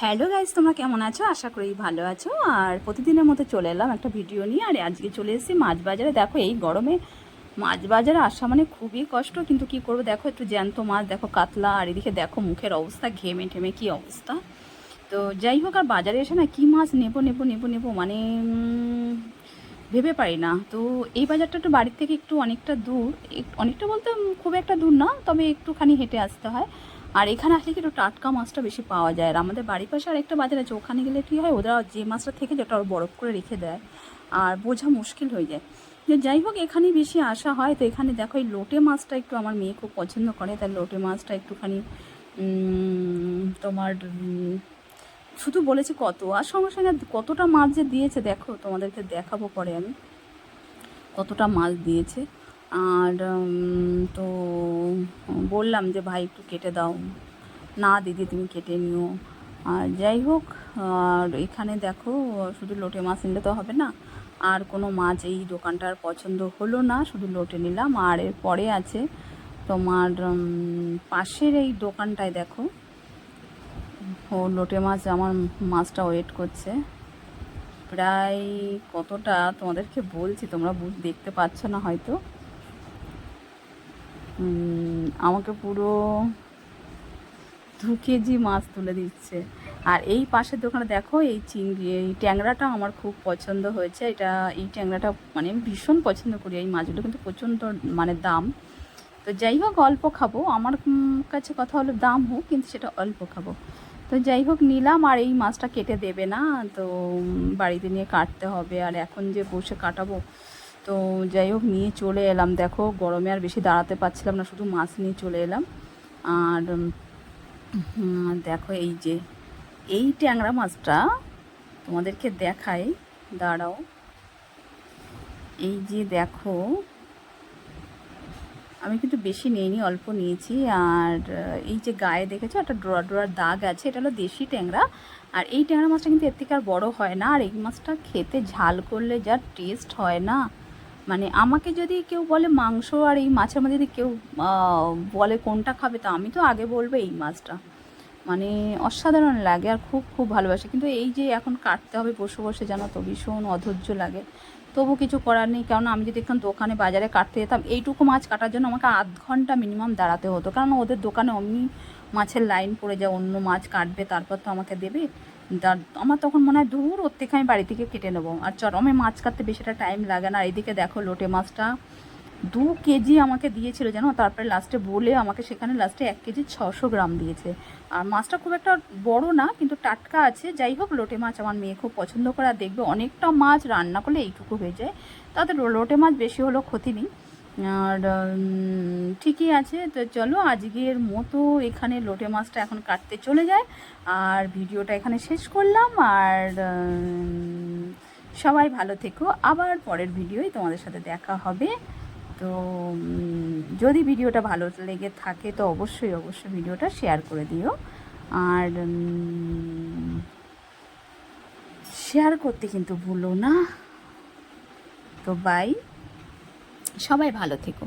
Hello guys, তোমরা কেমন আছো? আশা করি ভালো আছো। আর প্রতিদিনের মতো চলে এলাম একটা ভিডিও নিয়ে। আর আজকে চলে এসেছি মাছ বাজারে। দেখো এই গরমে মাছ বাজারে আসা মানে খুবই কষ্ট, কিন্তু কি করবো, দেখো একটু জ্যান্ত মাছ, দেখো কাতলা, আর এদিকে দেখো মুখের অবস্থা, ঘেমে ঠেমে কি অবস্থা। তো যাই হোক, আর বাজারে এসে না কি মাছ নেবো নেবো নেবো নেবো মানে ভেবে পারি না। তো এই বাজারটা একটু বাড়ির থেকে একটু অনেকটা দূর, অনেকটা বলতে খুব একটা দূর না, তবে একটুখানি হেঁটে আসতে হয়। আর এখানে আসলে কি একটু টাটকা মাছটা বেশি পাওয়া যায়। আর আমাদের বাড়ির পাশে আরেকটা বাজার আছে, ওখানে গেলে কী হয়, ওরা যে মাছটা থেকে যেটা ওরা বরফ করে রেখে দেয়, আর বোঝা মুশকিল হয়ে যায়। যে যাই হোক, এখানেই বেশি আসা হয়। তো এখানে দেখো এই লোটে মাছটা একটু আমার মেয়ে খুব পছন্দ করে, তাই লোটে মাছটা একটুখানি তোমার শুধু বলেছি কত, আর সঙ্গে সঙ্গে কতটা মাছ যে দিয়েছে দেখো, তোমাদেরকে দেখাবো পরে আমি কতটা মাছ দিয়েছে। আর তো বললাম যে ভাই একটু কেটে দাও, না দিদি তুমি কেটে নিও। আর যাই হোক, আর এখানে দেখো শুধু লোটে মাছ নিলে তো হবে না, আর কোনো মাছ এই দোকানটার পছন্দ হলো না, শুধু লোটে নিলাম। আর এরপরে আছে তোমার পাশের এই দোকানটায় দেখো, ও লোটে মাছ, আমার মাছটা ওয়েট করছে প্রায় কতটা তোমাদেরকে বলছি, তোমরা দেখতে পাচ্ছ না হয়তো। আমাকে পুরো 2 কেজি মাছ তুলে দিচ্ছে। আর এই পাশের দোকানে দেখো এই চিংড়ি, এই ট্যাংরাটা আমার খুব পছন্দ হয়েছে। এই ট্যাংরাটা মানে আমি ভীষণ পছন্দ করি। এই মাছগুলো কিন্তু প্রচণ্ড মানে দাম। তো যাই হোক, অল্প খাবো, আমার কাছে কথা হলো দাম হোক, কিন্তু সেটা অল্প খাবো। তো যাই হোক নিলাম। আর এই মাছটা কেটে দেবে না, তো বাড়িতে নিয়ে কাটতে হবে। আর এখন যে বসে কাটাবো, তো যাই হোক নিয়ে চলে এলাম। দেখো গরমে আর বেশি দাঁড়াতে পারছিলাম না, শুধু মাছ নিয়ে চলে এলাম। আর দেখো এই যে এই ট্যাংরা মাছটা তোমাদেরকে দেখাই, দাঁড়াও। এই যে দেখো, আমি কিন্তু বেশি নিইনি, অল্প নিয়েছি। আর এই যে গায়ে দেখেছো একটা ডোরা ডোরার দাগ আছে, এটা হলো দেশি ট্যাংরা। আর এই ট্যাংরা মাছটা কিন্তু এর থেকে আর বড়ো হয় না। আর এই মাছটা খেতে ঝাল করলে যা টেস্ট হয় না, মানে আমাকে যদি কেউ বলে মাংস আর এই মাছের মধ্যে যদি কেউ বলে কোনটা খাবে, তো আমি তো আগে বলবো এই মাছটা। মানে অসাধারণ লাগে, আর খুব খুব ভালোবাসি। কিন্তু এই যে এখন কাটতে হবে বসে বসে, জানো তো ভীষণ অধৈর্য লাগে। তবু কিছু করার নেই, কারণ আমি যদি এখন দোকানে বাজারে কাটতে যেতাম, এইটুকু মাছ কাটার জন্য আমাকে আধ ঘন্টা মিনিমাম দাঁড়াতে হতো, কারণ ওদের দোকানে অমনি মাছের লাইন পড়ে যায়, অন্য মাছ কাটবে তারপর তো আমাকে দেবে। আমার তখন মনে হয় দূর, ওর থেকে আমি বাড়ি থেকে কেটে নেবো। আর চরমে মাছ কাটতে বেশিটা টাইম লাগে না। আর এদিকে দেখো লোটে মাছটা 2 কেজি আমাকে দিয়েছিল জানো। তারপরে লাস্টে বলে আমাকে সেখানে লাস্টে 1 কেজি 600 গ্রাম দিয়েছে। আর মাছটা খুব একটা বড় না, কিন্তু টাটকা আছে। যাই হোক, লোটে মাছ আমার মেয়ে খুব পছন্দ করে। আর দেখবে অনেকটা মাছ রান্না করলে এইটুকু হয়ে যায়, তাতে লোটে মাছ বেশি হলেও ক্ষতি নেই। আর ঠিকই আছে। তো চলো আজকের মতো এখানে লোটে মাছটা এখন কাটতে চলে যায়, আর ভিডিওটা এখানে শেষ করলাম। আর সবাই ভালো থেকো, আবার পরের ভিডিওয় তোমাদের সাথে দেখা হবে। তো যদি ভিডিওটা ভালো লেগে থাকে তো অবশ্যই অবশ্যই ভিডিওটা শেয়ার করে দিও। আর শেয়ার করতে কিন্তু ভুলো না। তো বাই, সবাই ভালো থেকো।